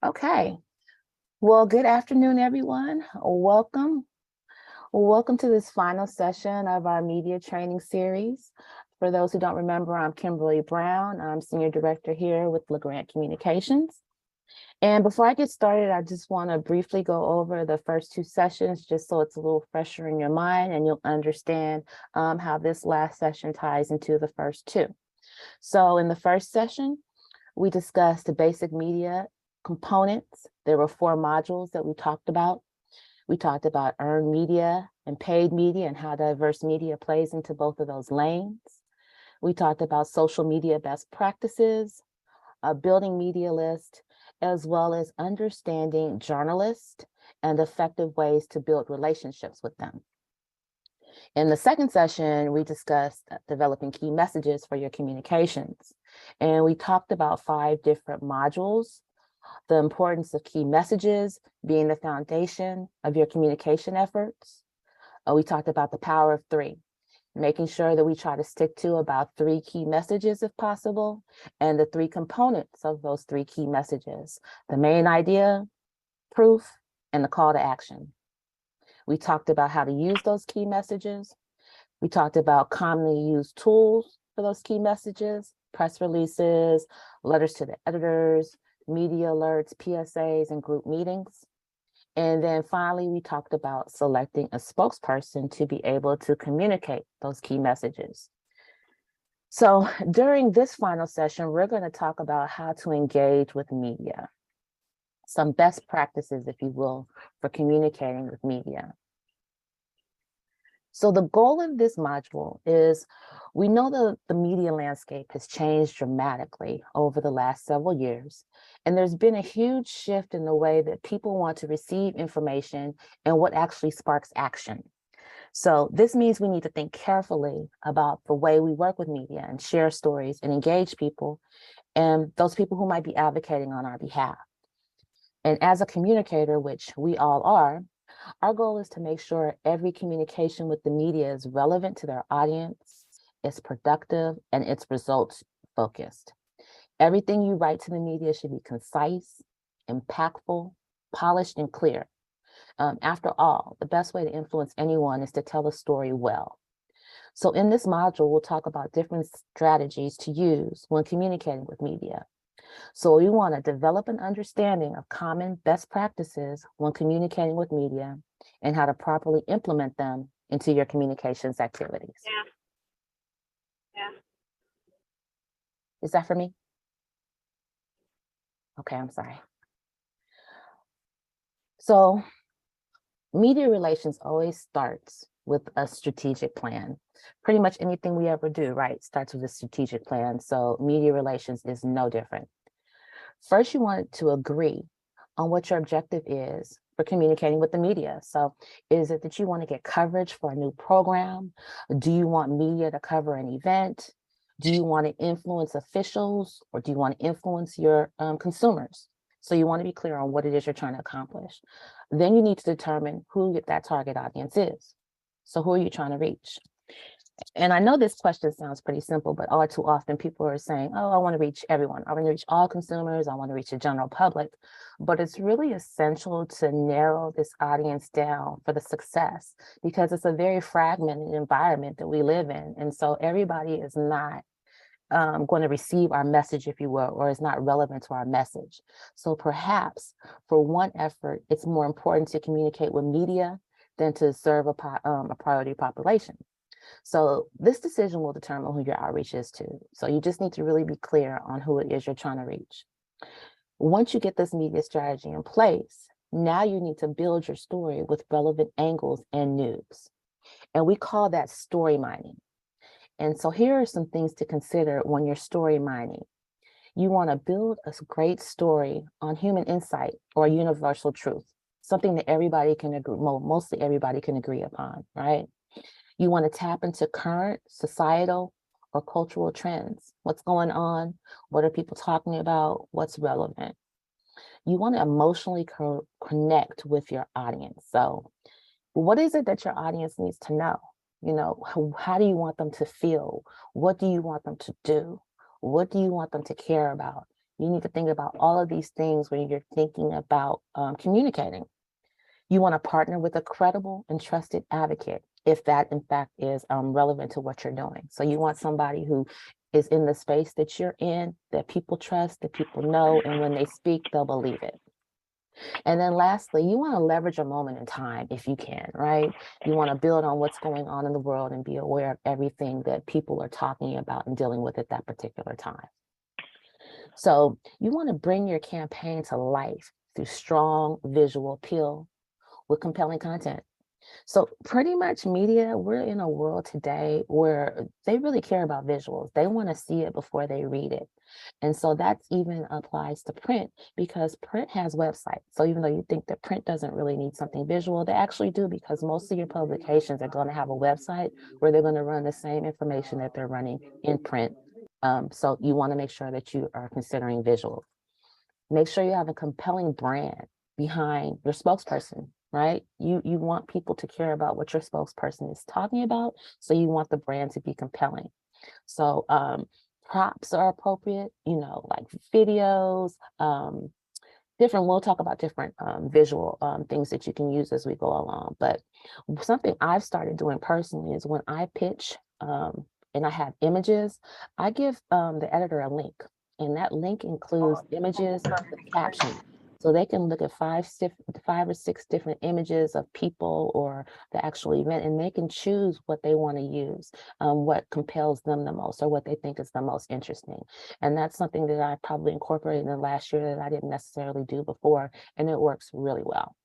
Okay. Well, good afternoon, everyone. Welcome. Welcome to this final session of our media training series. For those who don't remember, I'm Kimberly Brown. I'm Senior Director here with LAGRANT Communications. And before I get started, I just want to briefly go over the first two sessions, just so it's a little fresher in your mind and you'll understand how this last session ties into the first two. So in the first session, we discussed the basic media components. There were 4 modules that we talked about. We talked about earned media and paid media and how diverse media plays into both of those lanes. We talked about social media best practices, building media list, as well as understanding journalists and effective ways to build relationships with them. In the second session, we discussed developing key messages for your communications. And we talked about 5 different modules, the importance of key messages being the foundation of your communication efforts. We talked about the power of 3, making sure that we try to stick to about 3 key messages if possible, and the 3 components of those 3 key messages, the main idea, proof, and the call to action. We talked about how to use those key messages. We talked about commonly used tools for those key messages, press releases, letters to the editors, media alerts, PSAs, and group meetings. And then finally, we talked about selecting a spokesperson to be able to communicate those key messages. So during this final session, we're going to talk about how to engage with media, some best practices, if you will, for communicating with media. So the goal of this module is, we know that the media landscape has changed dramatically over the last several years, and there's been a huge shift in the way that people want to receive information and what actually sparks action. So this means we need to think carefully about the way we work with media and share stories and engage people and those people who might be advocating on our behalf. And as a communicator, which we all are, our goal is to make sure every communication with the media is relevant to their audience, is productive, and it's results focused. Everything you write to the media should be concise, impactful, polished, and clear. After all, the best way to influence anyone is to tell a story well. So in this module, we'll talk about different strategies to use when communicating with media. So we want to develop an understanding of common best practices when communicating with media and how to properly implement them into your communications activities. Yeah. Is that for me? Okay, I'm sorry. So media relations always starts with a strategic plan. Pretty much anything we ever do, right, starts with a strategic plan. So media relations is no different. First, you want to agree on what your objective is for communicating with the media. So is it that you want to get coverage for a new program? Do you want media to cover an event? Do you want to influence officials, or do you want to influence your consumers? So you want to be clear on what it is you're trying to accomplish. Then you need to determine who that target audience is. So who are you trying to reach? And I know this question sounds pretty simple, but all too often people are saying, oh, I want to reach everyone. I want to reach all consumers. I want to reach the general public. But it's really essential to narrow this audience down for the success, because it's a very fragmented environment that we live in. And so everybody is not going to receive our message, if you will, or is not relevant to our message. So perhaps for one effort, it's more important to communicate with media than to serve a priority population. So this decision will determine who your outreach is to. So you just need to really be clear on who it is you're trying to reach. Once you get this media strategy in place, now you need to build your story with relevant angles and news. And we call that story mining. And so here are some things to consider when you're story mining. You want to build a great story on human insight or universal truth, something that everybody can agree, mostly everybody can agree upon, right? You want to tap into current societal or cultural trends. What's going on? What are people talking about? What's relevant? You want to emotionally connect with your audience. So what is it that your audience needs to know? You know, how do you want them to feel? What do you want them to do? What do you want them to care about? You need to think about all of these things when you're thinking about communicating. You want to partner with a credible and trusted advocate if that in fact is relevant to what you're doing. So you want somebody who is in the space that you're in, that people trust, that people know, and when they speak, they'll believe it. And then lastly, you want to leverage a moment in time if you can, right? You want to build on what's going on in the world and be aware of everything that people are talking about and dealing with at that particular time. So you want to bring your campaign to life through strong visual appeal with compelling content. So pretty much media, we're in a world today where they really care about visuals. They want to see it before they read it. And so that even applies to print because print has websites. So even though you think that print doesn't really need something visual, they actually do because most of your publications are going to have a website where they're going to run the same information that they're running in print. So you want to make sure that you are considering visual. Make sure you have a compelling brand behind your spokesperson, right? You want people to care about what your spokesperson is talking about, so you want the brand to be compelling. So props are appropriate, like videos, we'll talk about different visual things that you can use as we go along. But something I've started doing personally is when I pitch and I have images, I give the editor a link. And that link includes images with captions. So they can look at five or six different images of people or the actual event, and they can choose what they want to use, what compels them the most, or what they think is the most interesting. And that's something that I probably incorporated in the last year that I didn't necessarily do before, and it works really well.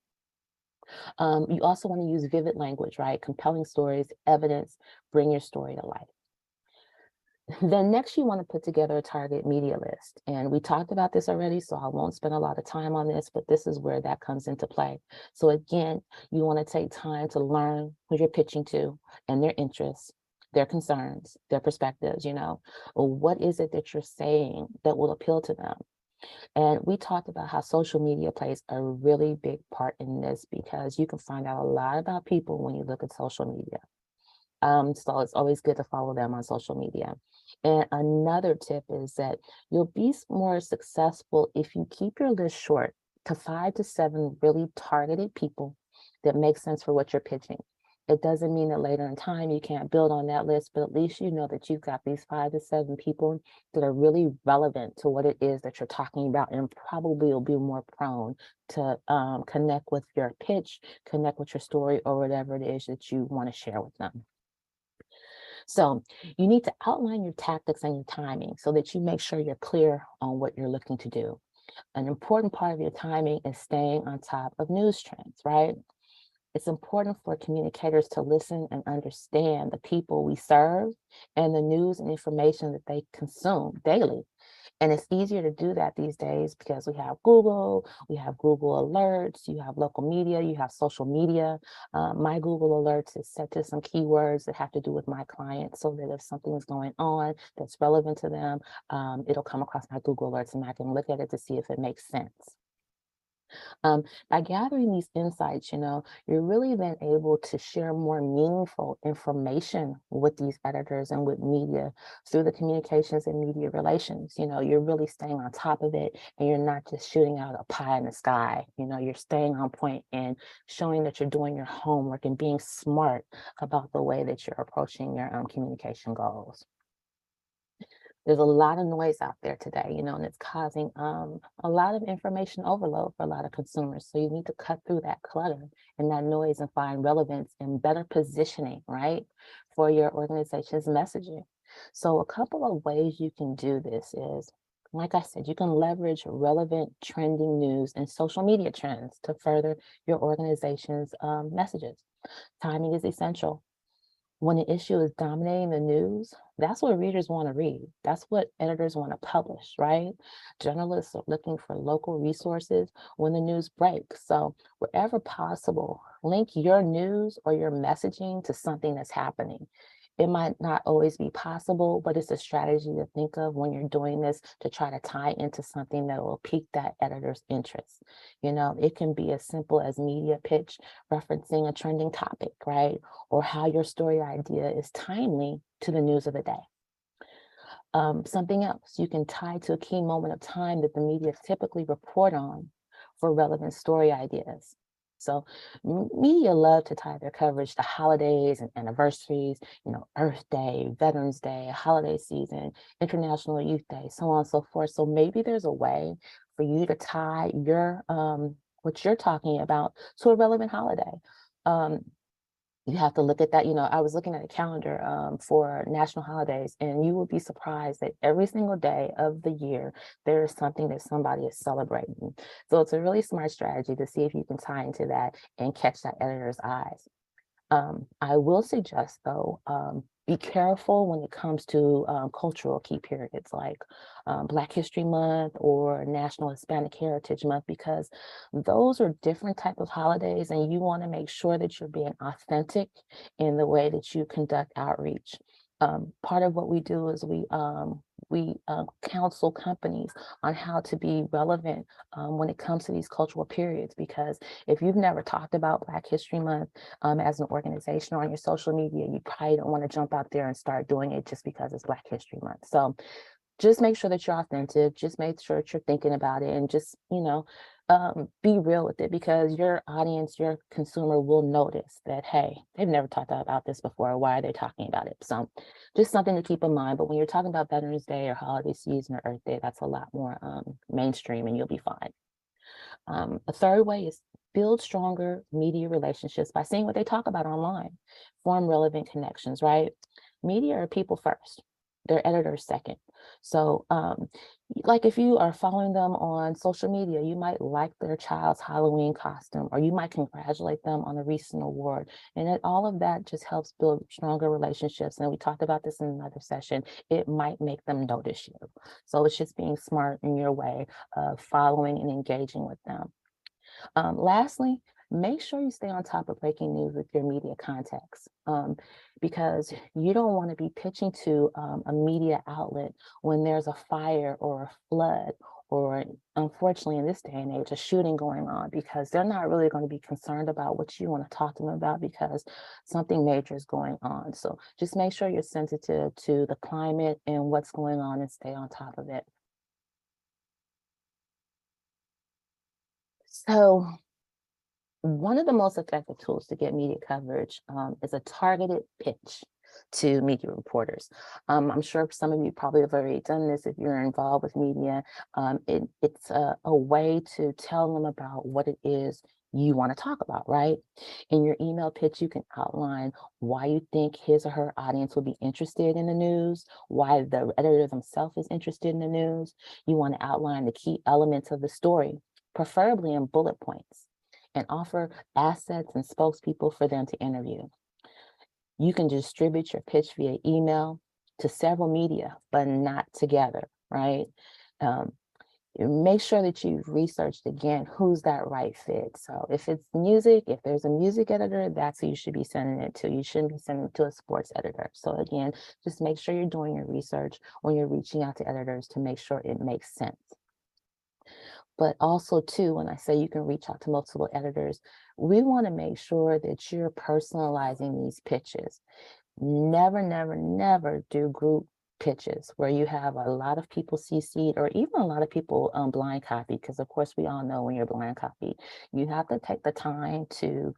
You also want to use vivid language, right? Compelling stories, evidence, bring your story to life. Then next you want to put together a target media list. And we talked about this already, so I won't spend a lot of time on this, but this is where that comes into play. So again, you want to take time to learn who you're pitching to and their interests, their concerns, their perspectives, or what is it that you're saying that will appeal to them? And we talked about how social media plays a really big part in this because you can find out a lot about people when you look at social media. So it's always good to follow them on social media. And another tip is that you'll be more successful if you keep your list short to 5 to 7 really targeted people that make sense for what you're pitching. It doesn't mean that later in time you can't build on that list, but at least you know that you've got these 5 to 7 people that are really relevant to what it is that you're talking about, and probably will be more prone to connect with your pitch, connect with your story, or whatever it is that you want to share with them. So you need to outline your tactics and your timing so that you make sure you're clear on what you're looking to do. An important part of your timing is staying on top of news trends, right? It's important for communicators to listen and understand the people we serve and the news and information that they consume daily. And it's easier to do that these days because we have Google Alerts, you have local media, you have social media. My Google Alerts is set to some keywords that have to do with my clients so that if something is going on that's relevant to them, it'll come across my Google Alerts and I can look at it to see if it makes sense. By gathering these insights, you're really then able to share more meaningful information with these editors and with media through the communications and media relations. You're really staying on top of it and you're not just shooting out a pie in the sky. You're staying on point and showing that you're doing your homework and being smart about the way that you're approaching your communication goals. There's a lot of noise out there today, and it's causing a lot of information overload for a lot of consumers. So you need to cut through that clutter and that noise and find relevance and better positioning, right, for your organization's messaging. So a couple of ways you can do this is, like I said, you can leverage relevant trending news and social media trends to further your organization's messages. Timing is essential. When an issue is dominating the news, that's what readers want to read. That's what editors want to publish, right? Journalists are looking for local resources when the news breaks. So wherever possible, link your news or your messaging to something that's happening. It might not always be possible, but it's a strategy to think of when you're doing this to try to tie into something that will pique that editor's interest. It can be as simple as media pitch referencing a trending topic, right? Or how your story idea is timely to the news of the day. Something else, you can tie to a key moment of time that the media typically report on for relevant story ideas. So media love to tie their coverage to holidays and anniversaries, Earth Day, Veterans Day, holiday season, International Youth Day, so on and so forth. So maybe there's a way for you to tie your what you're talking about to a relevant holiday. Um, you have to look at that. I was looking at a calendar for national holidays, and you will be surprised that every single day of the year, there is something that somebody is celebrating. So it's a really smart strategy to see if you can tie into that and catch that editor's eyes. I will suggest, though, be careful when it comes to cultural key periods like Black History Month or National Hispanic Heritage Month, because those are different type of holidays, and you want to make sure that you're being authentic in the way that you conduct outreach. Part of what we do is we counsel companies on how to be relevant when it comes to these cultural periods, because if you've never talked about Black History Month as an organization or on your social media, you probably don't want to jump out there and start doing it just because it's Black History Month. So just make sure that you're authentic, just make sure that you're thinking about it, and just, be real with it, because your audience, your consumer will notice that, hey, they've never talked about this before. Why are they talking about it? So just something to keep in mind. But when you're talking about Veterans Day or holiday season or Earth Day, that's a lot more mainstream, and you'll be fine. A third way is build stronger media relationships by seeing what they talk about online, form relevant connections, right? Media are people first, their editors second. So, like if you are following them on social media, you might like their child's Halloween costume, or you might congratulate them on a recent award. And all of that just helps build stronger relationships. And we talked about this in another session. It might make them notice you. So it's just being smart in your way of following and engaging with them. Lastly, make sure you stay on top of breaking news with your media contacts, because you don't want to be pitching to a media outlet when there's a fire or a flood, or unfortunately in this day and age, a shooting going on, because they're not really going to be concerned about what you want to talk to them about, because something major is going on. So just make sure you're sensitive to the climate and what's going on, and stay on top of it. So one of the most effective tools to get media coverage is a targeted pitch to media reporters. I'm sure some of you probably have already done this if you're involved with media. It's a way to tell them about what it is you want to talk about, right? In your email pitch, you can outline why you think his or her audience will be interested in the news, why the editor themselves is interested in the news. You want to outline the key elements of the story, preferably in bullet points, and offer assets and spokespeople for them to interview. You can distribute your pitch via email to several media, but not together, right? Um, make sure that you've researched again who's that right fit. So if it's music, if there's a music editor, that's who you should be sending it to. You shouldn't be sending it to a sports editor. So again, just make sure you're doing your research when you're reaching out to editors to make sure it makes sense. But also too, when I say you can reach out to multiple editors, we want to make sure that you're personalizing these pitches. Never, never, never do group pitches where you have a lot of people CC'd, or even a lot of people blind copy, because of course we all know when you're blind copy, you have to take the time to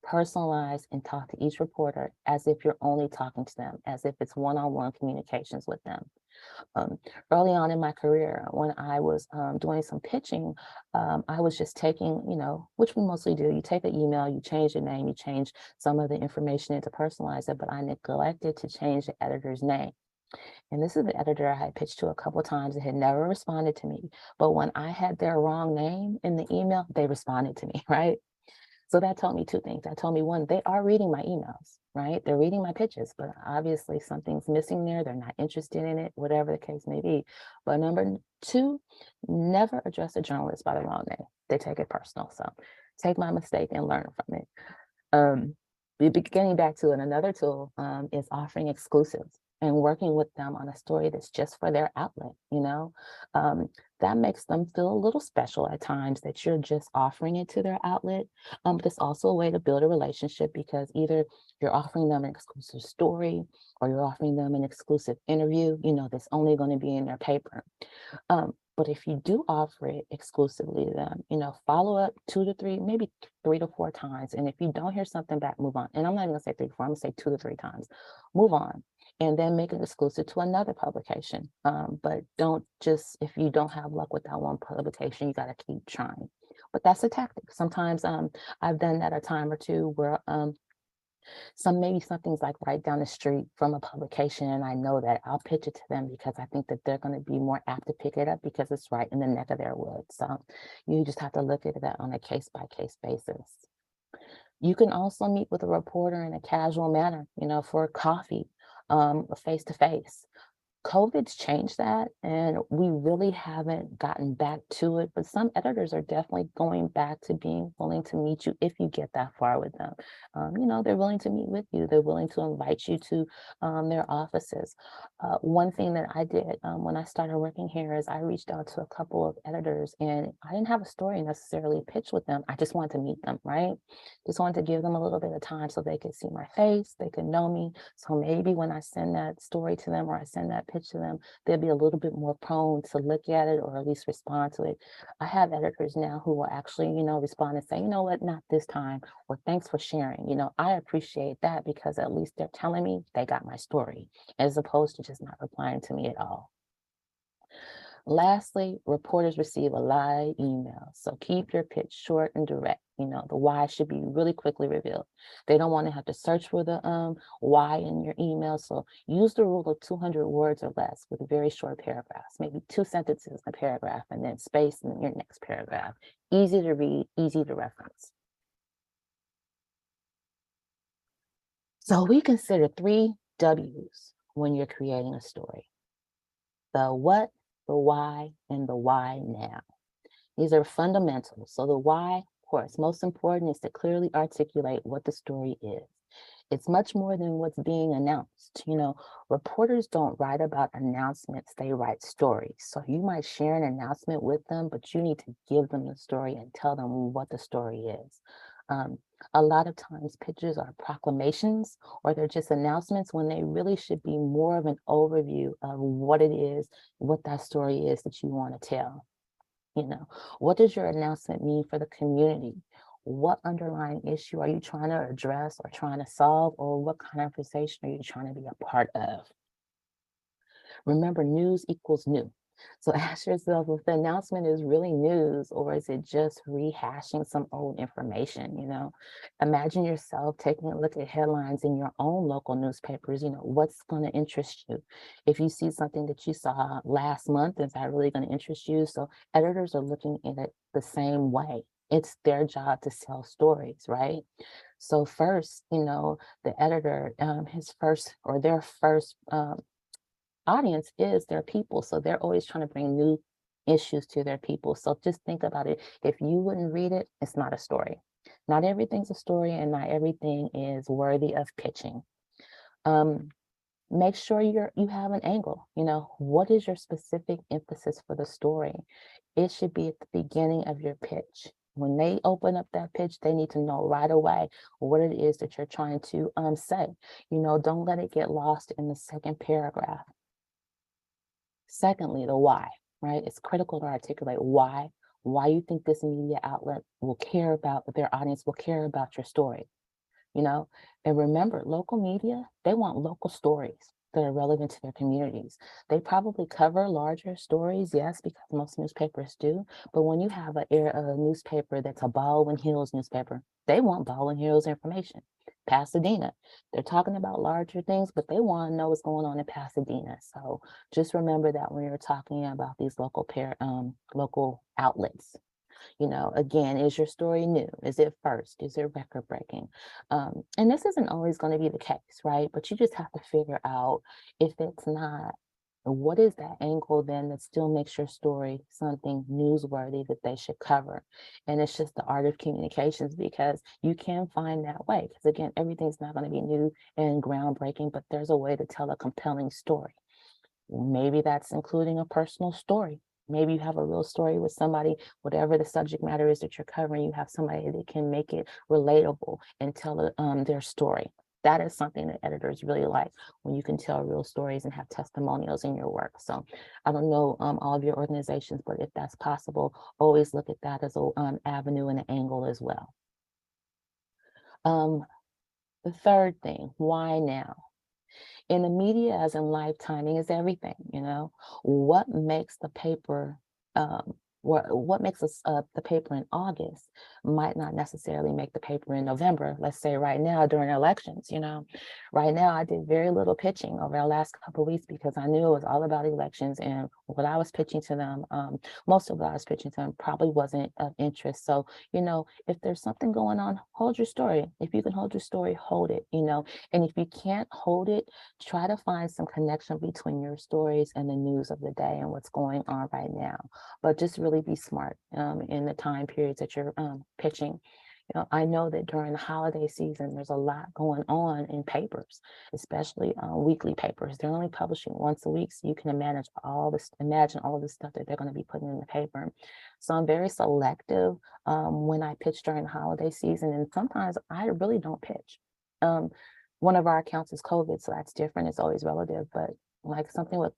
personalize and talk to each reporter as if you're only talking to them, as if it's one-on-one communications with them. Um, early on in my career, when I was doing some pitching, I was just taking, which we mostly do, you take an email, you change the name, you change some of the information in to personalize it, but I neglected to change the editor's name. And this is the editor I had pitched to a couple of times and had never responded to me. But when I had their wrong name in the email, they responded to me, right? So that told me two things. That told me, one, they are reading my emails, right? They're reading my pitches, but obviously something's missing there. They're not interested in it, whatever the case may be. But number two, never address a journalist by the wrong name. They take it personal. So take my mistake and learn from it. Um, Getting back to it, another tool is offering exclusives and working with them on a story that's just for their outlet. that makes them feel a little special at times that you're just offering it to their outlet. But it's also a way to build a relationship because either you're offering them an exclusive story or you're offering them an exclusive interview, that's only going to be in their paper. But if you do offer it exclusively to them, follow up 2 to 3, maybe 3 to 4 times. And if you don't hear something back, move on. And I'm not even gonna say 3 to 4, I'm gonna say 2 to 3 times. Move on. And then make it exclusive to another publication. But don't just, if you don't have luck with that one publication, you gotta keep trying. But that's a tactic. Sometimes I've done that a time or two where maybe something's like right down the street from a publication, and I know that I'll pitch it to them because I think that they're going to be more apt to pick it up because it's right in the neck of their woods. So you just have to look at that on a case by case basis. You can also meet with a reporter in a casual manner, for coffee, face to face. COVID's changed that, and we really haven't gotten back to it, but some editors are definitely going back to being willing to meet you if you get that far with them. They're willing to meet with you. They're willing to invite you to their offices. One thing that I did when I started working here is I reached out to a couple of editors, and I didn't have a story necessarily pitched with them. I just wanted to meet them, right? Just wanted to give them a little bit of time so they could see my face, they could know me. So maybe when I send that story to them or I send that pitch to them, they'll be a little bit more prone to look at it or at least respond to it. I have editors now who will actually, respond and say, you know what, not this time, or thanks for sharing. I appreciate that because at least they're telling me they got my story as opposed to just not replying to me at all. Lastly, reporters receive a live email, so keep your pitch short and direct. The why should be really quickly revealed. They don't want to have to search for the why in your email, so use the rule of 200 words or less with very short paragraphs, maybe 2 sentences in a paragraph, and then space in your next paragraph. Easy to read, easy to reference. So we consider 3 W's when you're creating a story: the what, the why, and the why now. These are fundamentals. So the why, of course, most important is to clearly articulate what the story is. It's much more than what's being announced. Reporters don't write about announcements, they write stories. So you might share an announcement with them, but you need to give them the story and tell them what the story is. Um, a lot of times pitches are proclamations or they're just announcements when they really should be more of an overview of what it is, what that story is that you want to tell. What does your announcement mean for the community? What underlying issue are you trying to address or trying to solve, or what conversation are you trying to be a part of? Remember, news equals new. So ask yourself if the announcement is really news or is it just rehashing some old information? Imagine yourself taking a look at headlines in your own local newspapers. What's going to interest you? If you see something that you saw last month, is that really going to interest you? So editors are looking at it the same way. It's their job to sell stories, right? So first, the editor, his first or their first audience is their people. So they're always trying to bring new issues to their people. So just think about it. If you wouldn't read it, it's not a story. Not everything's a story and not everything is worthy of pitching. Make sure you have an angle. What is your specific emphasis for the story? It should be at the beginning of your pitch. When they open up that pitch, they need to know right away what it is that you're trying to say. Don't let it get lost in the second paragraph. Secondly, the why, right? It's critical to articulate why you think this media outlet will care about, their audience will care about your story, you know? And remember, local media, they want local stories that are relevant to their communities. They probably cover larger stories, yes, because most newspapers do. But when you have a newspaper that's a Baldwin Hills newspaper, they want Baldwin Hills information. Pasadena, they're talking about larger things, but they want to know what's going on in Pasadena. So just remember that when you're talking about these local outlets. Again, is your story new? Is it first? Is it record breaking? And this isn't always going to be the case, right? But you just have to figure out if it's not, what is that angle then that still makes your story something newsworthy that they should cover? And it's just the art of communications because you can find that way. Because again, everything's not going to be new and groundbreaking, but there's a way to tell a compelling story. Maybe that's including a personal story. Maybe you have a real story with somebody, whatever the subject matter is that you're covering, you have somebody that can make it relatable and tell their story. That is something that editors really like, when you can tell real stories and have testimonials in your work. So I don't know all of your organizations, but if that's possible, always look at that as an avenue and an angle as well. The third thing, why now? In the media, as in life, timing is everything. What makes the paper what makes us the paper in August might not necessarily make the paper in November. Let's say right now during elections. Right now I did very little pitching over the last couple of weeks because I knew it was all about elections, and what I was pitching to them, most of what I was pitching to them probably wasn't of interest. So if there's something going on, hold your story. If you can hold your story, hold it. And if you can't hold it, try to find some connection between your stories and the news of the day and what's going on right now. But just really be smart in the time periods that you're pitching. I know that during the holiday season, there's a lot going on in papers, especially weekly papers. They're only publishing once a week, so you can imagine all the stuff that they're going to be putting in the paper. So I'm very selective when I pitch during the holiday season, and sometimes I really don't pitch. One of our accounts is COVID, so that's different. It's always relative, but like something with,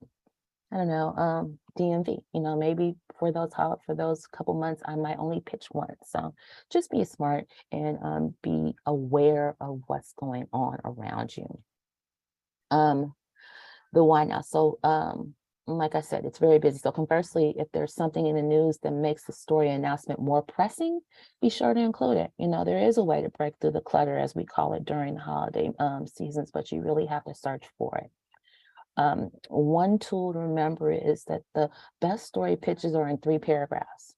I don't know, DMV, maybe for those couple months, I might only pitch once. So just be smart and be aware of what's going on around you. The why now. So like I said, it's very busy. So conversely, if there's something in the news that makes the story announcement more pressing, be sure to include it. There is a way to break through the clutter, as we call it, during the holiday seasons, but you really have to search for it. One tool to remember is that the best story pitches are in 3 paragraphs.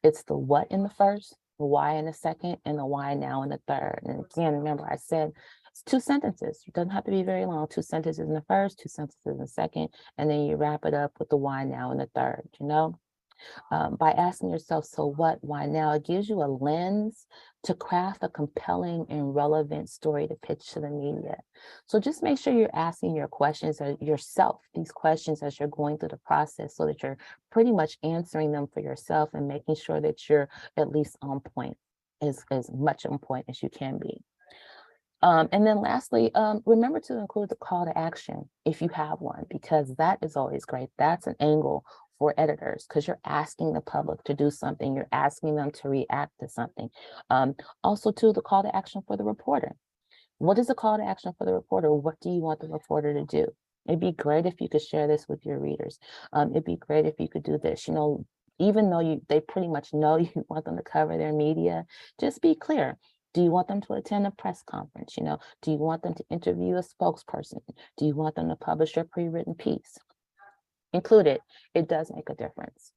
It's the what in the first, the why in the second, and the why now in the third. And again, remember I said it's 2 sentences. It doesn't have to be very long. 2 sentences in the first, 2 sentences in the second, and then you wrap it up with the why now in the third. By asking yourself, so what, why now, it gives you a lens to craft a compelling and relevant story to pitch to the media. So just make sure you're asking your questions yourself, these questions, as you're going through the process, so that you're pretty much answering them for yourself and making sure that you're at least on point, as much on point as you can be. And then lastly, remember to include the call to action if you have one, because that is always great. That's an angle for editors, because you're asking the public to do something. You're asking them to react to something. Also, too, the call to action for the reporter. What is the call to action for the reporter? What do you want the reporter to do? It'd be great if you could share this with your readers. It'd be great if you could do this. Even though they pretty much know you want them to cover their media, just be clear. Do you want them to attend a press conference? Do you want them to interview a spokesperson? Do you want them to publish your pre-written piece? Include it. It does make a difference.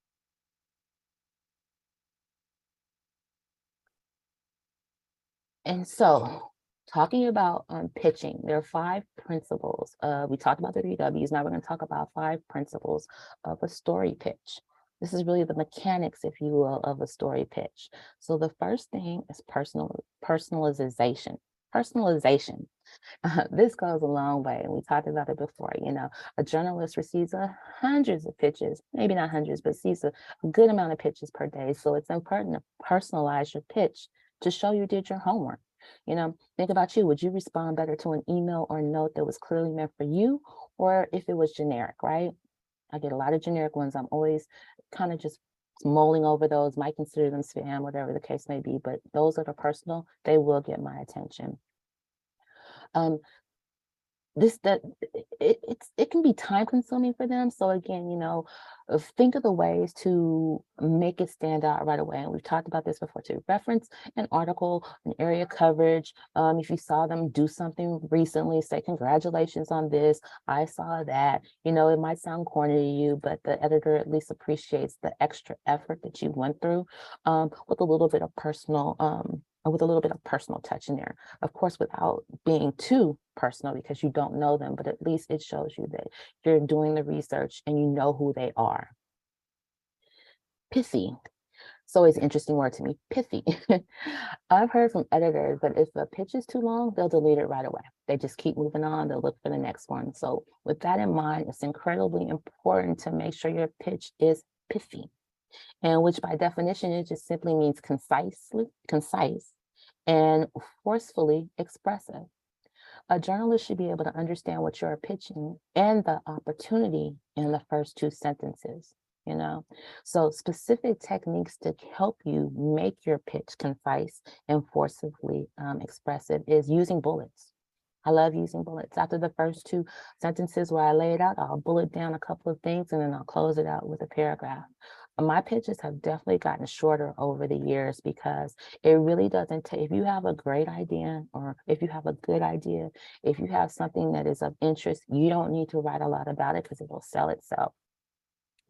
And so, talking about pitching, there are 5 principles. We talked about the 3 W's. Now we're going to talk about 5 principles of a story pitch. This is really the mechanics, if you will, of a story pitch. So the first thing is personalization. Personalization. This goes a long way, and we talked about it before. A journalist receives hundreds of pitches, maybe not hundreds, but sees a good amount of pitches per day. So it's important to personalize your pitch to show you did your homework. Think about you. Would you respond better to an email or note that was clearly meant for you, or if it was generic, right? I get a lot of generic ones. I'm always kind of just mulling over those, might consider them spam, whatever the case may be, but those that are personal, they will get my attention. It can be time consuming for them. So again, think of the ways to make it stand out right away. And we've talked about this before too. Reference an article, an area coverage. If you saw them do something recently, say, congratulations on this, I saw that. It might sound corny to you, but the editor at least appreciates the extra effort that you went through with a little bit of personal touch in there. Of course, without being too personal, because you don't know them, but at least it shows you that you're doing the research and you know who they are. Pithy. It's always an interesting word to me, pithy. I've heard from editors that if a pitch is too long, they'll delete it right away. They just keep moving on, they'll look for the next one. So with that in mind, it's incredibly important to make sure your pitch is pithy, and which by definition, it just simply means concise and forcefully expressive. A journalist should be able to understand what you're pitching and the opportunity in the first two sentences, you know? So specific techniques to help you make your pitch concise and forcibly expressive is using bullets. I love using bullets. After the first two sentences where I lay it out, I'll bullet down a couple of things and then I'll close it out with a paragraph. My pitches have definitely gotten shorter over the years because it really doesn't take, if you have a great idea or if you have a good idea, if you have something that is of interest, you don't need to write a lot about it because it will sell itself.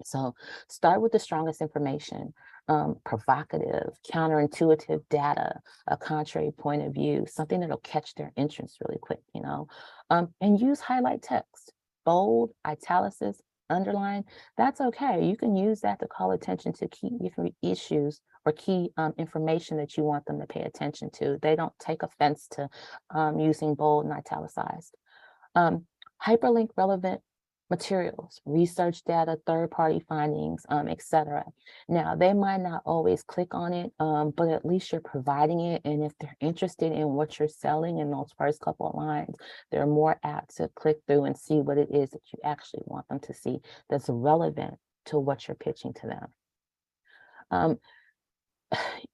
So start with the strongest information, provocative, counterintuitive data, a contrary point of view, something that'll catch their interest really quick, and use highlight text, bold, italicized, underline. That's okay. You can use that to call attention to key different issues or key information that you want them to pay attention to. They don't take offense to using bold and italicized. Um, Hyperlink relevant materials, research data, third-party findings, etc. Now, they might not always click on it, but at least you're providing it. And if they're interested in what you're selling in those first couple of lines, they're more apt to click through and see what it is that you actually want them to see that's relevant to what you're pitching to them.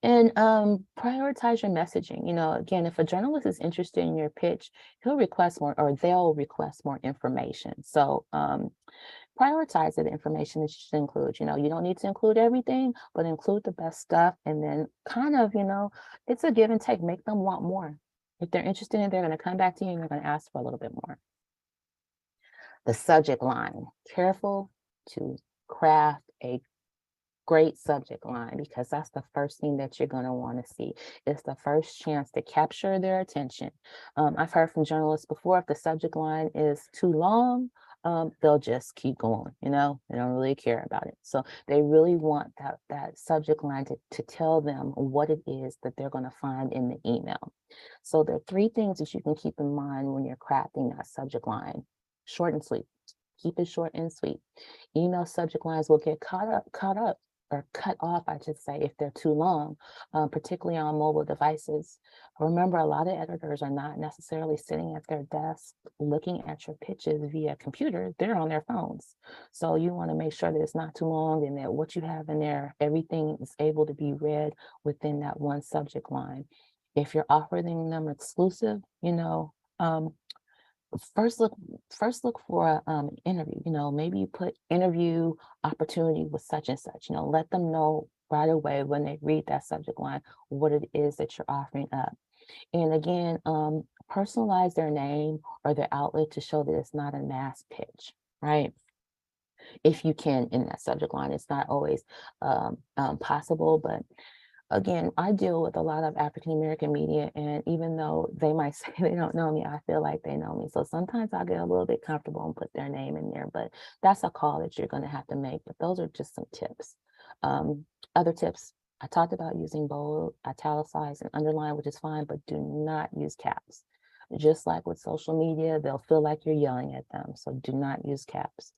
And prioritize your messaging. Again, if a journalist is interested in your pitch, he'll request more, or they'll request more information. So prioritize the information that you should include. You don't need to include everything, but include the best stuff. And then kind of, it's a give and take. Make them want more. If they're interested in it, they're going to come back to you and they're going to ask for a little bit more. The subject line. Careful to craft a great subject line because that's the first thing that you're going to want to see. It's the first chance to capture their attention. I've heard from journalists before, if the subject line is too long, they'll just keep going, they don't really care about it. So they really want that subject line to tell them what it is that they're going to find in the email. So there are three things that you can keep in mind when you're crafting that subject line. Short and sweet. Keep it short and sweet. Email subject lines will get caught up or cut off, I should say, if they're too long, particularly on mobile devices. Remember, a lot of editors are not necessarily sitting at their desk looking at your pitches via computer. They're on their phones. So you want to make sure that it's not too long and that what you have in there, everything is able to be read within that one subject line. If you're offering them exclusive, first look for an interview. Maybe you put interview opportunity with such and such. Let them know right away when they read that subject line what it is that you're offering up. And again, personalize their name or their outlet to show that it's not a mass pitch, right? If you can, in that subject line. It's not always possible, but again, I deal with a lot of African-American media, and even though they might say they don't know me, I feel like they know me. So sometimes I get a little bit comfortable and put their name in there, but that's a call that you're going to have to make. But those are just some tips. Other tips, I talked about using bold, italicized, and underline, which is fine, but do not use caps. Just like with social media, they'll feel like you're yelling at them. So do not use caps.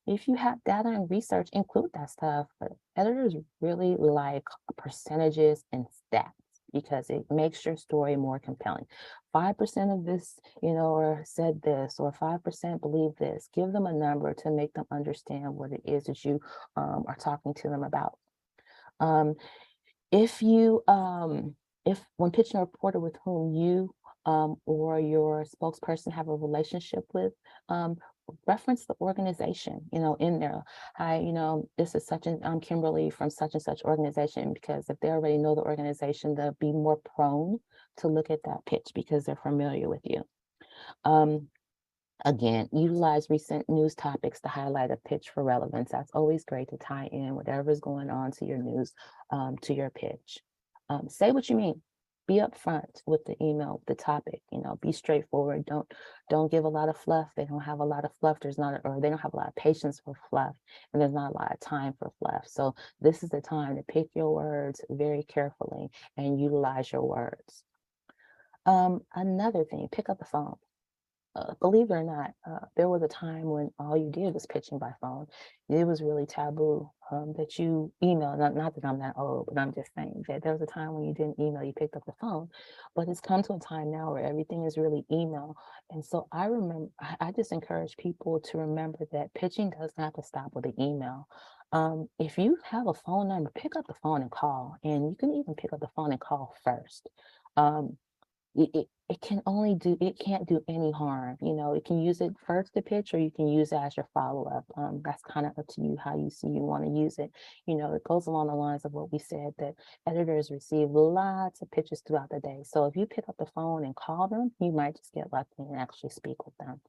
If you have data and research, include that stuff. But editors really like percentages and stats because it makes your story more compelling. 5% of this, or said this, or 5% believe this. Give them a number to make them understand what it is that you are talking to them about. If when pitching a reporter with whom you or your spokesperson have a relationship with, reference the organization, in there. Hi, this is such and I'm Kimberly from such and such organization, because if they already know the organization, they'll be more prone to look at that pitch because they're familiar with you. Again, utilize recent news topics to highlight a pitch for relevance. That's always great to tie in whatever's going on to your news, to your pitch. Say what you mean. be upfront with the email, the topic, be straightforward. Don't give a lot of fluff. They don't have a lot of fluff. Or they don't have a lot of patience for fluff, and there's not a lot of time for fluff. So this is the time to pick your words very carefully and utilize your words. Another thing, pick up the phone. Believe it or not, there was a time when all you did was pitching by phone. It was really taboo that you email. Not that I'm that old, but I'm just saying that there was a time when you didn't email, you picked up the phone. But it's come to a time now where everything is really email. And so I just encourage people to remember that pitching doesn't have to stop with an email. If you have a phone number, pick up the phone and call. And you can even pick up the phone and call first. Um, it can't do any harm. You can use it first to pitch, or you can use it as your follow-up. That's kind of up to you how you see you want to use it. It goes along the lines of what we said, that editors receive lots of pitches throughout the day. So if you pick up the phone and call them, you might just get lucky and actually speak with them.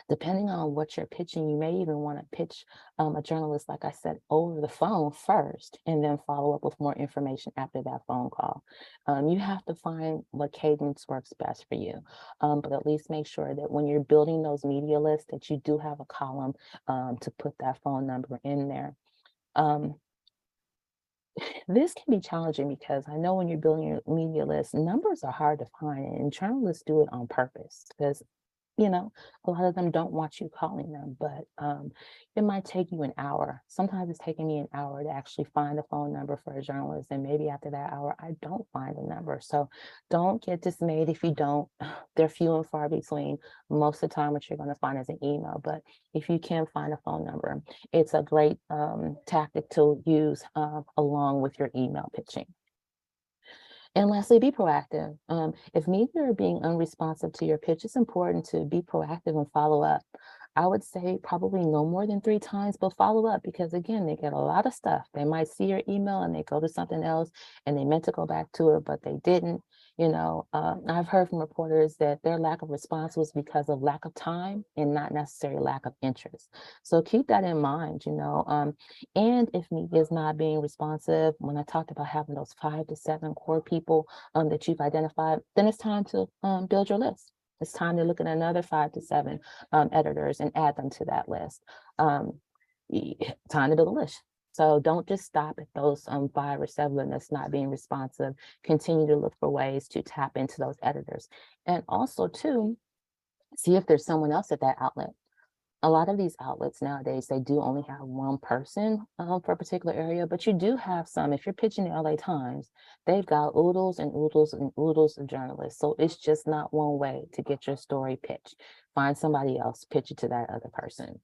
Depending on what you're pitching, you may even want to pitch a journalist, like I said, over the phone first, and then follow up with more information after that phone call. You have to find what cadence works best for you, but at least make sure that when you're building those media lists, that you do have a column to put that phone number in there. This can be challenging because I know when you're building your media list, numbers are hard to find, and journalists do it on purpose because a lot of them don't want you calling them, but it might take you an hour. Sometimes it's taking me an hour to actually find a phone number for a journalist. And maybe after that hour, I don't find a number. So don't get dismayed if you don't. They're few and far between. Most of the time, what you're going to find is an email. But if you can find a phone number, it's a great tactic to use along with your email pitching. And lastly, be proactive. If media are being unresponsive to your pitch, it's important to be proactive and follow up. I would say probably no more than 3 times, but follow up because again, they get a lot of stuff. They might see your email and they go to something else and they meant to go back to it, but they didn't. I've heard from reporters that their lack of response was because of lack of time and not necessarily lack of interest. So keep that in mind, and if media is not being responsive, when I talked about having those 5 to 7 core people that you've identified, then it's time to build your list. It's time to look at another 5 to 7 editors and add them to that list. Time to build a list. So don't just stop at those 5 or 7 that's not being responsive. Continue to look for ways to tap into those editors. And also, too, see if there's someone else at that outlet. A lot of these outlets nowadays, they do only have one person for a particular area, but you do have some. If you're pitching the LA Times, they've got oodles and oodles and oodles of journalists. So it's just not one way to get your story pitched. Find somebody else, pitch it to that other person.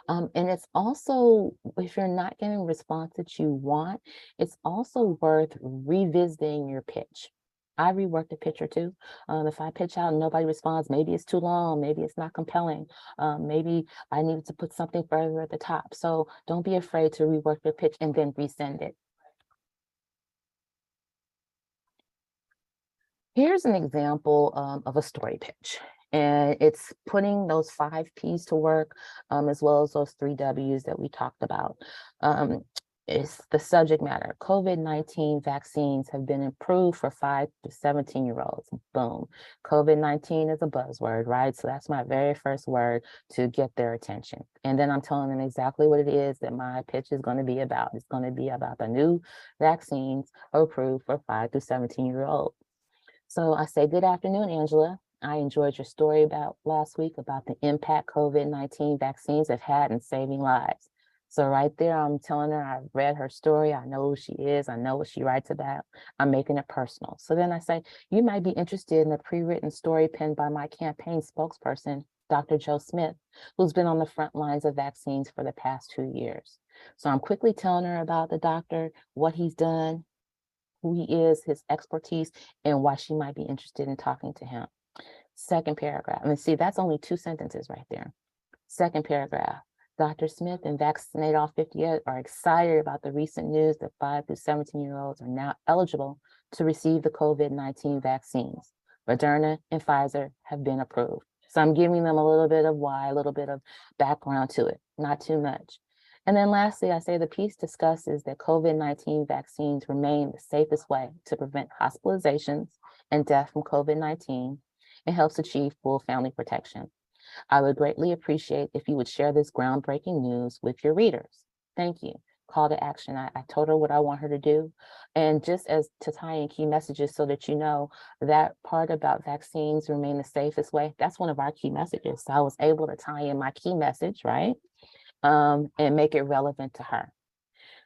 And it's also, if you're not getting a response that you want, it's also worth revisiting your pitch. I reworked the pitch or two. If I pitch out and nobody responds, maybe it's too long, maybe it's not compelling, maybe I needed to put something further at the top. So don't be afraid to rework your pitch and then resend it. Here's an example of a story pitch, and it's putting those 5 P's to work, as well as those 3 W's that we talked about. It's the subject matter. COVID-19 vaccines have been approved for 5 to 17-year-olds. Boom. COVID-19 is a buzzword, right? So that's my very first word to get their attention. And then I'm telling them exactly what it is that my pitch is going to be about. It's going to be about the new vaccines approved for 5 to 17-year-olds. So I say, good afternoon, Angela. I enjoyed your story about last week about the impact COVID-19 vaccines have had in saving lives. So right there, I'm telling her I've read her story. I know who she is. I know what she writes about. I'm making it personal. So then I say, you might be interested in a pre-written story penned by my campaign spokesperson, Dr. Joe Smith, who's been on the front lines of vaccines for the past 2 years. So I'm quickly telling her about the doctor, what he's done, who he is, his expertise, and why she might be interested in talking to him. Second paragraph. And see, that's only 2 sentences right there. Second paragraph. Dr. Smith and Vaccinate All 50 are excited about the recent news that 5 to 17-year-olds are now eligible to receive the COVID-19 vaccines. Moderna and Pfizer have been approved. So I'm giving them a little bit of why, a little bit of background to it, not too much. And then lastly, I say the piece discusses that COVID-19 vaccines remain the safest way to prevent hospitalizations and death from COVID-19 and helps achieve full family protection. I would greatly appreciate if you would share this groundbreaking news with your readers. Thank you. Call to action. I told her what I want her to do. And just as to tie in key messages so that you know that part about vaccines remain the safest way, that's one of our key messages. So I was able to tie in my key message, right? And make it relevant to her.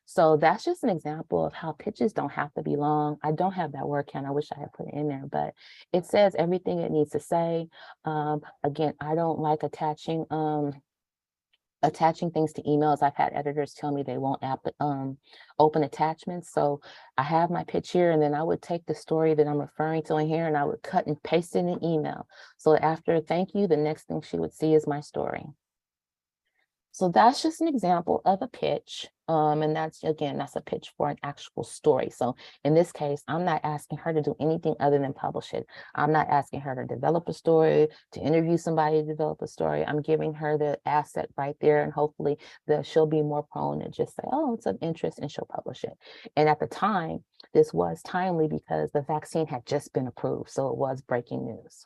So that's just an example of how pitches don't have to be long. I don't have that word count. I wish I had put it in there, but it says everything it needs to say. Again, I don't like attaching things to emails. I've had editors tell me they won't open attachments. So I have my pitch here, and then I would take the story that I'm referring to in here and I would cut and paste it in an email. So after thank you, the next thing she would see is my story. So that's just an example of a pitch. And that's a pitch for an actual story. So in this case, I'm not asking her to do anything other than publish it. I'm not asking her to develop a story, to interview somebody to develop a story. I'm giving her the asset right there, and hopefully she'll be more prone to just say, oh, it's of interest, and she'll publish it. And at the time, this was timely because the vaccine had just been approved. So it was breaking news.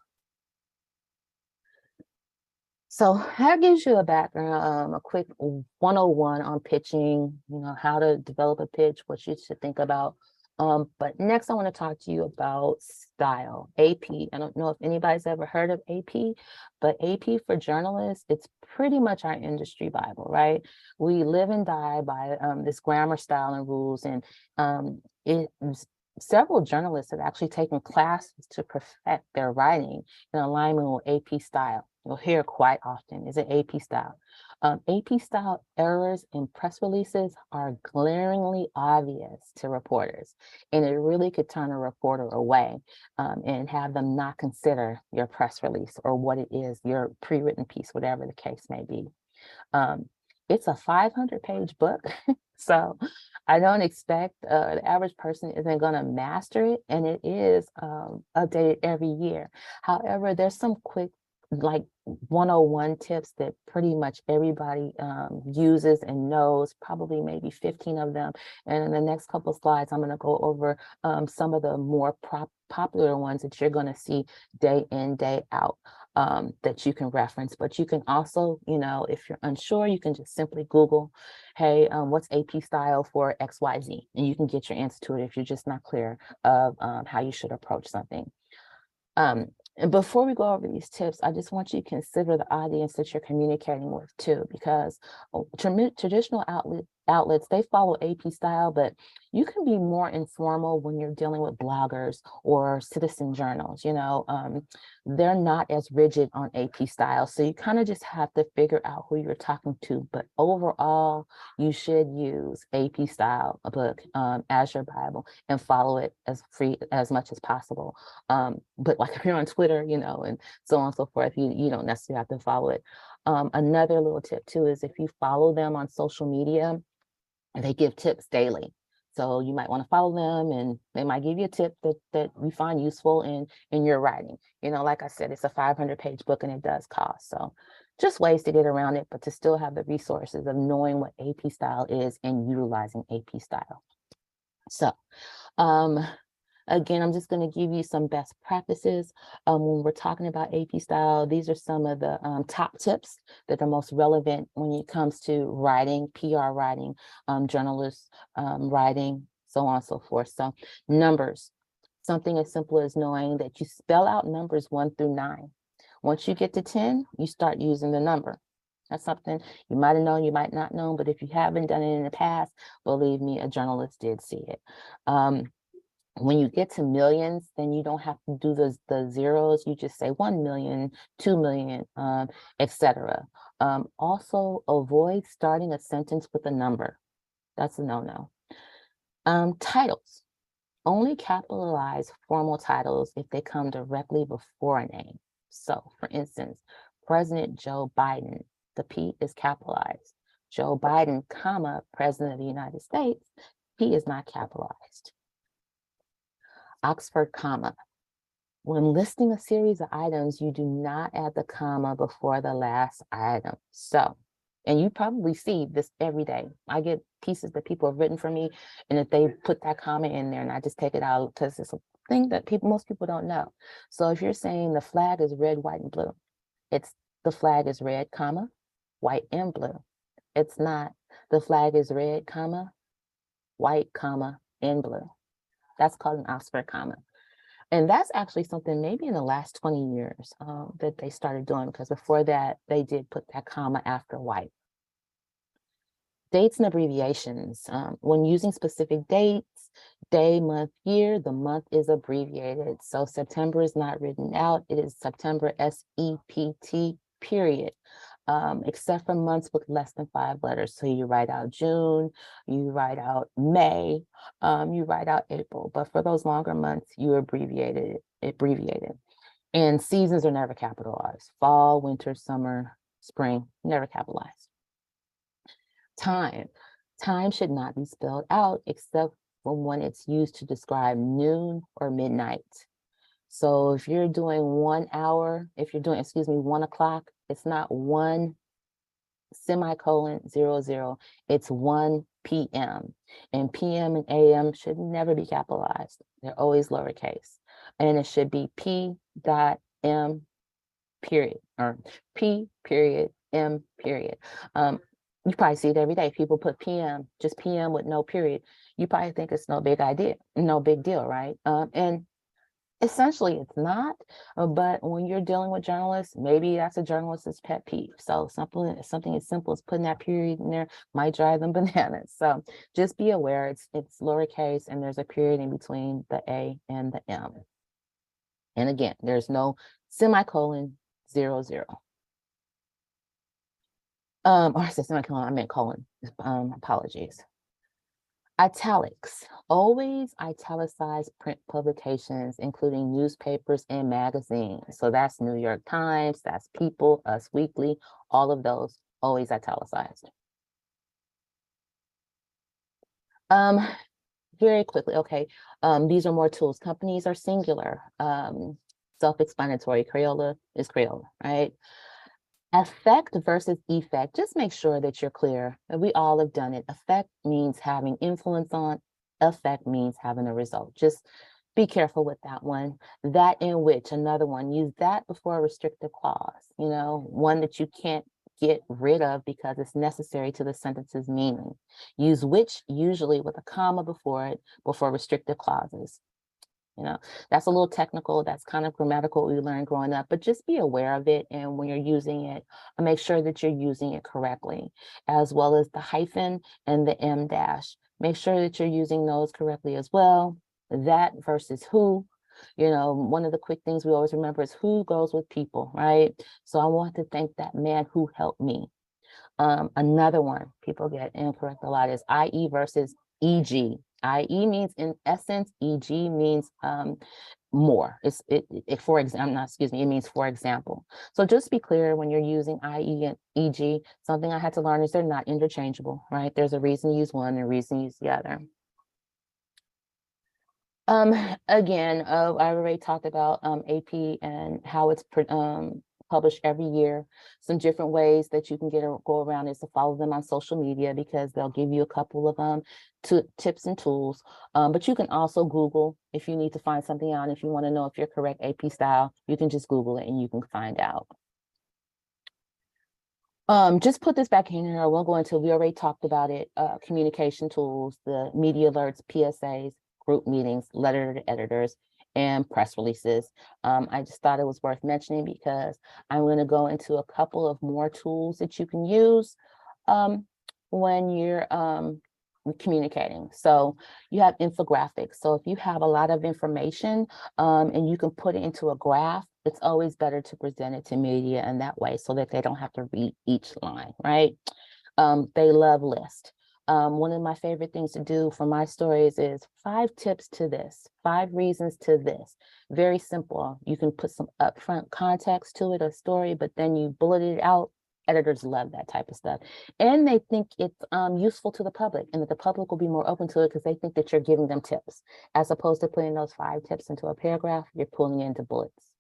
So that gives you a background, a quick 101 on pitching, how to develop a pitch, what you should think about. But next I want to talk to you about style, AP. I don't know if anybody's ever heard of AP, but AP for journalists, it's pretty much our industry Bible, right? We live and die by this grammar, style, and rules. And several journalists have actually taken classes to perfect their writing in alignment with AP style. You'll hear quite often, is it AP style? AP style errors in press releases are glaringly obvious to reporters, and it really could turn a reporter away and have them not consider your press release or what it is, your pre-written piece, whatever the case may be. It's a 500-page book, so I don't expect the average person isn't going to master it, and it is updated every year. However, there's some quick like 101 tips that pretty much everybody uses and knows, probably maybe 15 of them. And in the next couple of slides, I'm going to go over some of the more popular ones that you're going to see day in, day out that you can reference. But you can also, if you're unsure, you can just simply Google, hey, what's AP style for XYZ? And you can get your answer to it if you're just not clear of how you should approach something. And before we go over these tips, I just want you to consider the audience that you're communicating with too, because traditional outlets, they follow AP style, but you can be more informal when you're dealing with bloggers or citizen journals. They're not as rigid on AP style. So you kind of just have to figure out who you're talking to. But overall, you should use AP style, a book as your Bible, and follow it as much as possible. But like if you're on Twitter, and so on and so forth, you don't necessarily have to follow it. Another little tip too is if you follow them on social media, they give tips daily. So you might want to follow them, and they might give you a tip that you find useful in your writing. Like I said, it's a 500-page book and it does cost. So just ways to get around it, but to still have the resources of knowing what AP style is and utilizing AP style. So again, I'm just going to give you some best practices when we're talking about AP style. These are some of the top tips that are most relevant when it comes to writing, PR writing, journalist writing, so on and so forth. So numbers, something as simple as knowing that you spell out numbers 1 through 9. Once you get to 10, you start using the number. That's something you might have known, you might not know, but if you haven't done it in the past, believe me, a journalist did see it. When you get to millions, then you don't have to do the zeros. You just say 1 million, 2 million, etc. Also, avoid starting a sentence with a number. That's a no-no. Titles. Only capitalize formal titles if they come directly before a name. So, for instance, President Joe Biden, the P is capitalized. Joe Biden, comma, President of the United States, P is not capitalized. Oxford comma. When listing a series of items, you do not add the comma before the last item. So And you probably see this every day. I get pieces that people have written for me, and if they put that comment in there and I just take it out because it's a thing that most people don't know. So if you're saying the flag is red, white, and blue, it's the flag is red, comma, white, and blue. It's not the flag is red, comma, white, comma, and blue. That's called an Oxford comma. And that's actually something maybe in the last 20 years that they started doing, because before that, they did put that comma after white. Dates and abbreviations. When using specific dates, day, month, year, the month is abbreviated. So September is not written out. It is September, SEPT, period. Except for months with less than 5 letters. So you write out June, you write out May, you write out April. But for those longer months, you abbreviated it. And seasons are never capitalized. Fall, winter, summer, spring, never capitalized. Time should not be spelled out except for when it's used to describe noon or midnight. So if you're doing 1 hour, if you're doing, 1 o'clock, it's not 1 semicolon 00, it's 1 p.m. And p.m. and a.m. should never be capitalized. They're always lowercase. And it should be p dot m period, or p period m period. You probably see it every day. People put PM, just PM with no period. You probably think it's no big idea, no big deal, right? And essentially it's not, but when you're dealing with journalists, maybe that's a journalist's pet peeve. So something as simple as putting that period in there might drive them bananas. So just be aware it's lowercase and there's a period in between the A and the M. And again, there's no semicolon 00. Or I said semicolon, I meant colon. Apologies. Italics. Always italicize print publications, including newspapers and magazines. So that's New York Times, that's People, Us Weekly, all of those, always italicized. Very quickly, okay. These are more tools. Companies are singular. Self-explanatory. Crayola is Crayola, right? Effect versus effect, just make sure that you're clear. We all have done it. Effect means having influence on, effect means having a result. Just be careful with that one. That in which, another one, use that before a restrictive clause, one that you can't get rid of because it's necessary to the sentence's meaning. Use which usually with a comma before it, before restrictive clauses. That's a little technical. That's kind of grammatical we learned growing up, but just be aware of it. And when you're using it, make sure that you're using it correctly, as well as the hyphen and the M dash. Make sure that you're using those correctly as well. That versus who. One of the quick things we always remember is who goes with people, right? So I want to thank that man who helped me. Another one people get incorrect a lot is IE versus EG. IE means in essence, EG means more. For example, it means for example. So just be clear when you're using IE and EG. Something I had to learn is they're not interchangeable, right? There's a reason to use one and a reason to use the other. Again, I already talked about AP and how it's published every year. Some different ways that you can go around is to follow them on social media, because they'll give you a couple of tips and tools. But you can also Google if you need to find something out. If you want to know if you're correct AP style, you can just Google it and you can find out. Just put this back in here. I won't go into, we already talked about it. Communication tools, the media alerts, PSAs, group meetings, letter to editors, and press releases. I just thought it was worth mentioning because I'm going to go into a couple of more tools that you can use when you're communicating. So you have infographics. So if you have a lot of information and you can put it into a graph, it's always better to present it to media in that way so that they don't have to read each line, right? They love lists. One of my favorite things to do for my stories is 5 tips to this, 5 reasons to this. Very simple. You can put some upfront context to it, a story, but then you bullet it out. Editors love that type of stuff. And they think it's useful to the public, and that the public will be more open to it because they think that you're giving them tips. As opposed to putting those 5 tips into a paragraph, you're pulling it into bullets.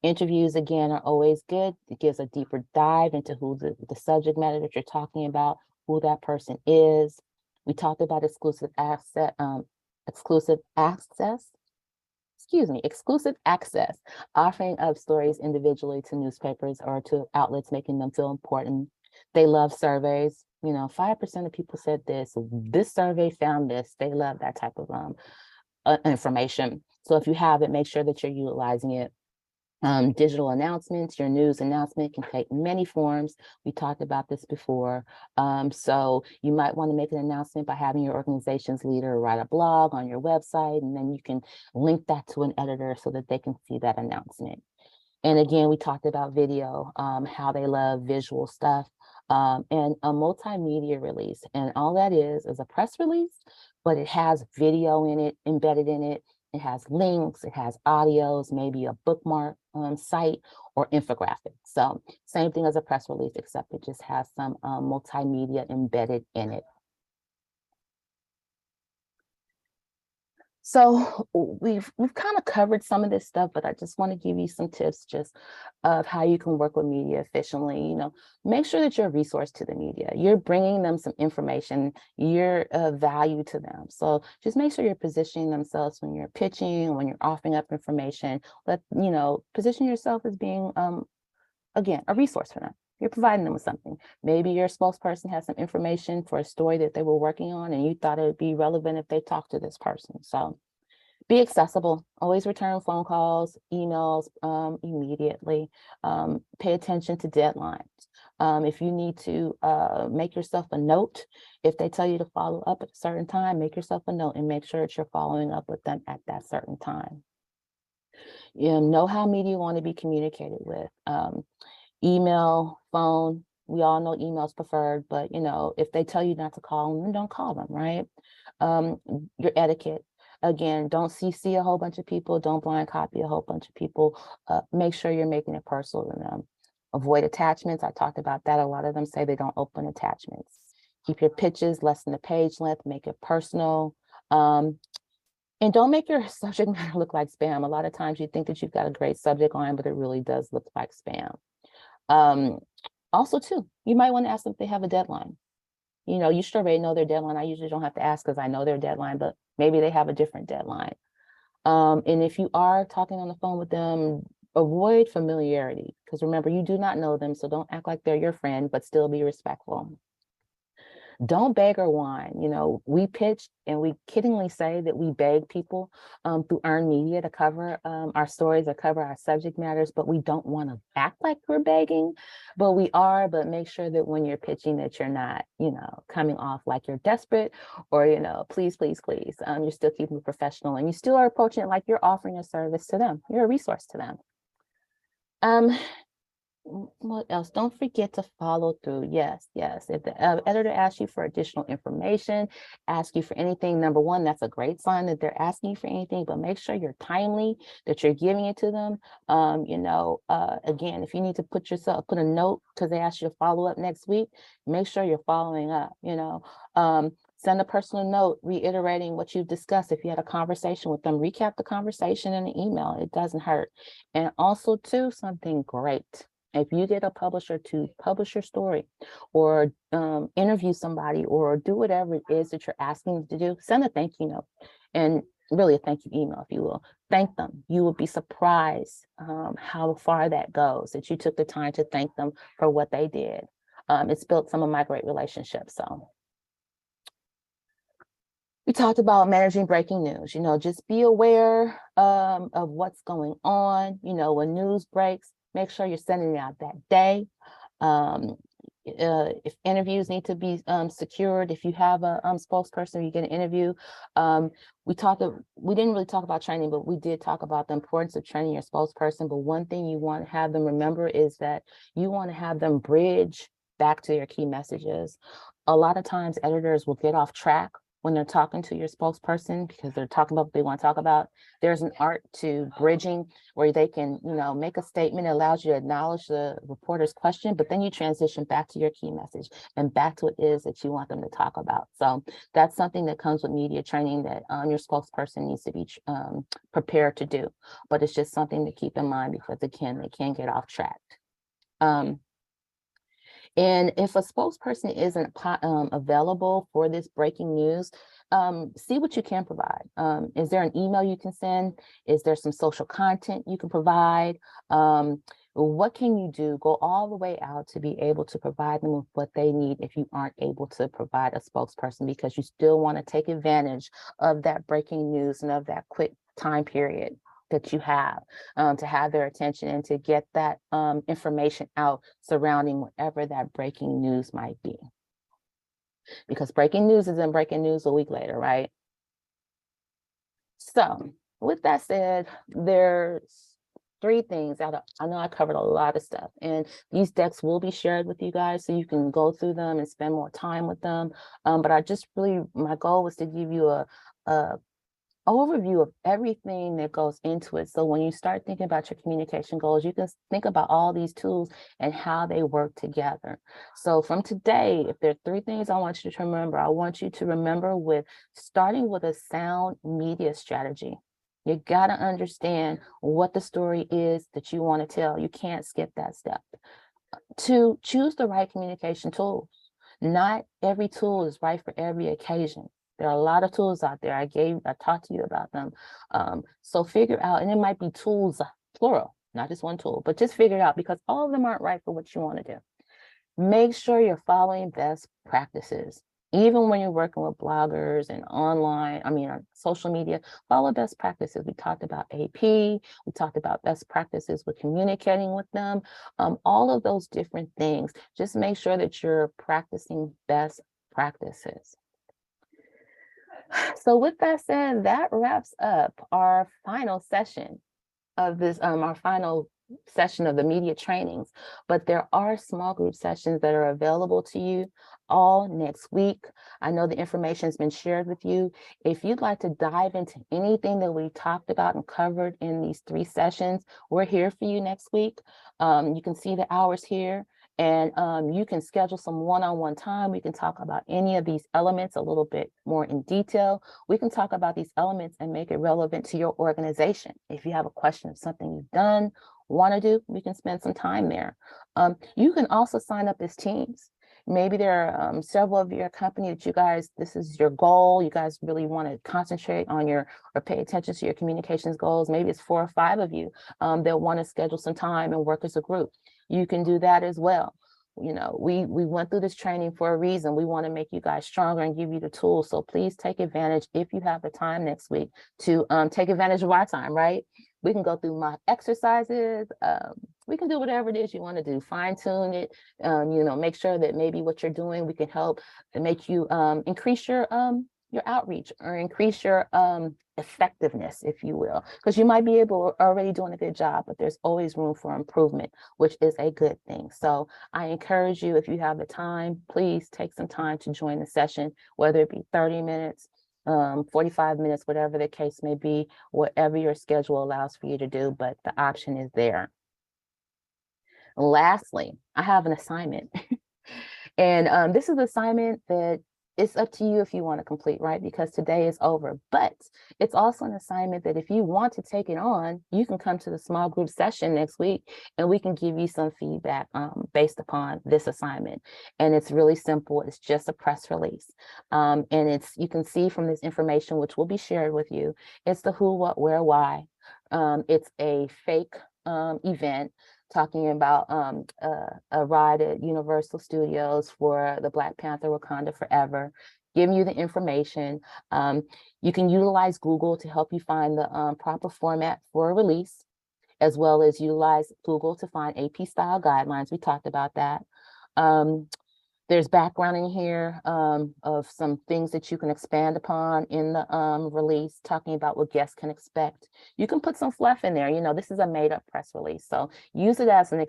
Interviews, again, are always good. It gives a deeper dive into who the subject matter that you're talking about, who that person is. We talked about exclusive access, exclusive access, offering up stories individually to newspapers or to outlets, making them feel important. They love surveys. 5% of people said this survey found this. They love that type of information. So if you have it, make sure that you're utilizing it. Digital announcements, your news announcement can take many forms. We talked about this before. So you might want to make an announcement by having your organization's leader write a blog on your website, and then you can link that to an editor so that they can see that announcement. And again, we talked about video, how they love visual stuff, and a multimedia release. And all that is a press release, but it has video in it, embedded in it. It has links, it has audios, maybe a bookmark site or infographic. So same thing as a press release, except it just has some multimedia embedded in it. So we've kind of covered some of this stuff, but I just want to give you some tips just of how you can work with media efficiently. Make sure that you're a resource to the media. You're bringing them some information, you're of value to them. So just make sure you're positioning themselves when you're pitching, when you're offering up information. Position yourself as being, again, a resource for them. You're providing them with something. Maybe your spokesperson has some information for a story that they were working on, and you thought it would be relevant if they talked to this person. So be accessible. Always return phone calls, emails immediately. Pay attention to deadlines. If you need to make yourself a note, if they tell you to follow up at a certain time, make yourself a note and make sure that you're following up with them at that certain time. Know how media want to be communicated with. Email, phone, we all know email's preferred, but if they tell you not to call them, then don't call them, right? Your etiquette. Again, don't CC a whole bunch of people, don't blind copy a whole bunch of people. Make sure you're making it personal to them. Avoid attachments. I talked about that. A lot of them say they don't open attachments. Keep your pitches less than a page length, make it personal. And don't make your subject matter look like spam. A lot of times you think that you've got a great subject line, but it really does look like spam. Also too, you might want to ask them if they have a deadline. You should already know their deadline. I usually don't have to ask because I know their deadline, but maybe they have a different deadline. And if you are talking on the phone with them, avoid familiarity, because remember, you do not know them, so don't act like they're your friend, but still be respectful. Don't beg or whine. We pitch and we kiddingly say that we beg people through earned media to cover our stories or cover our subject matters, but we don't want to act like we're begging, but we are. But make sure that when you're pitching that you're not, coming off like you're desperate or, please, please, please. You're still keeping it professional and you still are approaching it like you're offering a service to them. You're a resource to them. What else? Don't forget to follow through. Yes. If the editor asks you for additional information, ask you for anything, number one, that's a great sign that they're asking you for anything, but make sure you're timely, that you're giving it to them. Again, if you need to put a note because they asked you to follow up next week, make sure you're following up, send a personal note reiterating what you've discussed. If you had a conversation with them, recap the conversation in an email. It doesn't hurt. And also too, something great. If you get a publisher to publish your story or interview somebody or do whatever it is that you're asking them to do, send a thank you note and really a thank you email, if you will. Thank them. You will be surprised how far that goes, that you took the time to thank them for what they did. It's built some of my great relationships. So we talked about managing breaking news. Just be aware of what's going on. When news breaks, make sure you're sending it out that day. If interviews need to be secured, if you have a spokesperson, you get an interview. We didn't really talk about training, but we did talk about the importance of training your spokesperson. But one thing you want to have them remember is that you want to have them bridge back to your key messages. A lot of times editors will get off track when they're talking to your spokesperson, because they're talking about what they want to talk about. There's an art to bridging where they can, make a statement that allows you to acknowledge the reporter's question, but then you transition back to your key message and back to what it is that you want them to talk about. So that's something that comes with media training that your spokesperson needs to be prepared to do. But it's just something to keep in mind because, again, they can get off track. And if a spokesperson isn't available for this breaking news, see what you can provide. Is there an email you can send? Is there some social content you can provide? What can you do? Go all the way out to be able to provide them with what they need if you aren't able to provide a spokesperson, because you still want to take advantage of that breaking news and of that quick time period that you have to have their attention and to get that information out surrounding whatever that breaking news might be. Because breaking news isn't breaking news a week later, right? So with that said, there's 3 things out of, I know I covered a lot of stuff, and these decks will be shared with you guys so you can go through them and spend more time with them. But I just my goal was to give you a overview of everything that goes into it. So when you start thinking about your communication goals, you can think about all these tools and how they work together. So from today, if there are 3 things I want you to remember, I want you to remember with starting with a sound media strategy. You got to understand what the story is that you want to tell. You can't skip that step. 2, choose the right communication tools. Not every tool is right for every occasion. There are a lot of tools out there. I talked to you about them. So figure out, and it might be tools, plural, not just one tool, but just figure it out, because all of them aren't right for what you want to do. Make sure you're following best practices. Even when you're working with bloggers and online, social media, follow best practices. We talked about AP, we talked about best practices with communicating with them, all of those different things. Just make sure that you're practicing best practices. So with that said, that wraps up our final session of this, our final session of the media trainings. But there are small group sessions that are available to you all next week. I know the information has been shared with you. If you'd like to dive into anything that we talked about and covered in these 3 sessions, we're here for you next week. You can see the hours here. And you can schedule some one-on-one time. We can talk about any of these elements a little bit more in detail. We can talk about these elements and make it relevant to your organization. If you have a question of something you've done, want to do, we can spend some time there. You can also sign up as teams. Maybe there are several of your company that you guys, this is your goal. You guys really want to concentrate on or pay attention to your communications goals. Maybe it's 4 or 5 of you that want to schedule some time and work as a group. You can do that as well. We went through this training for a reason. We want to make you guys stronger and give you the tools. So please take advantage, if you have the time next week, to take advantage of our time, right? We can go through mock exercises. We can do whatever it is you want to do, fine tune it, make sure that maybe what you're doing, we can help to make you increase your outreach or increase your effectiveness, if you will, because you might be already doing a good job, but there's always room for improvement, which is a good thing. So I encourage you, if you have the time, please take some time to join the session, whether it be 30 minutes, 45 minutes, whatever the case may be, whatever your schedule allows for you to do, but the option is there. Lastly, I have an assignment. And this is an assignment that it's up to you if you want to complete, right? Because today is over. But it's also an assignment that if you want to take it on, you can come to the small group session next week and we can give you some feedback based upon this assignment. And it's really simple. It's just a press release. And you can see from this information, which will be shared with you, it's the who, what, where, why. It's a fake event talking about a ride at Universal Studios for the Black Panther Wakanda Forever, giving you the information. You can utilize Google to help you find the proper format for a release, as well as utilize Google to find AP style guidelines. We talked about that. There's background in here of some things that you can expand upon in the release, talking about what guests can expect. You can put some fluff in there. This is a made up press release. So use it as an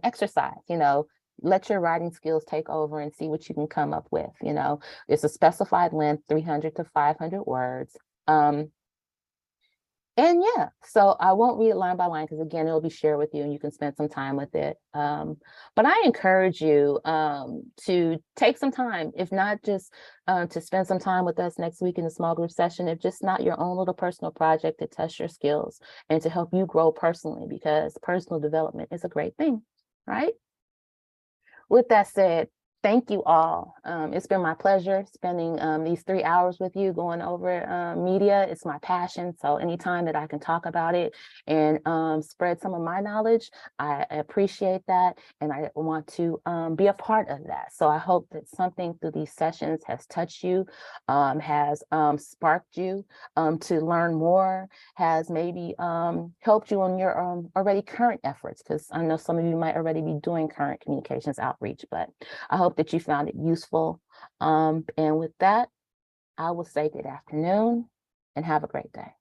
exercise. let your writing skills take over and see what you can come up with. It's a specified length, 300 to 500 words. And yeah, so I won't read it line by line because again, it'll be shared with you and you can spend some time with it. But I encourage you to take some time, if not just to spend some time with us next week in the small group session, if just not your own little personal project to test your skills and to help you grow personally, because personal development is a great thing, right? With that said, thank you all. It's been my pleasure spending these 3 hours with you going over media. It's my passion. So anytime that I can talk about it and spread some of my knowledge, I appreciate that. And I want to be a part of that. So I hope that something through these sessions has touched you, has sparked you to learn more, has maybe helped you on your already current efforts, because I know some of you might already be doing current communications outreach, but I hope that you found it useful. And with that, I will say good afternoon and have a great day.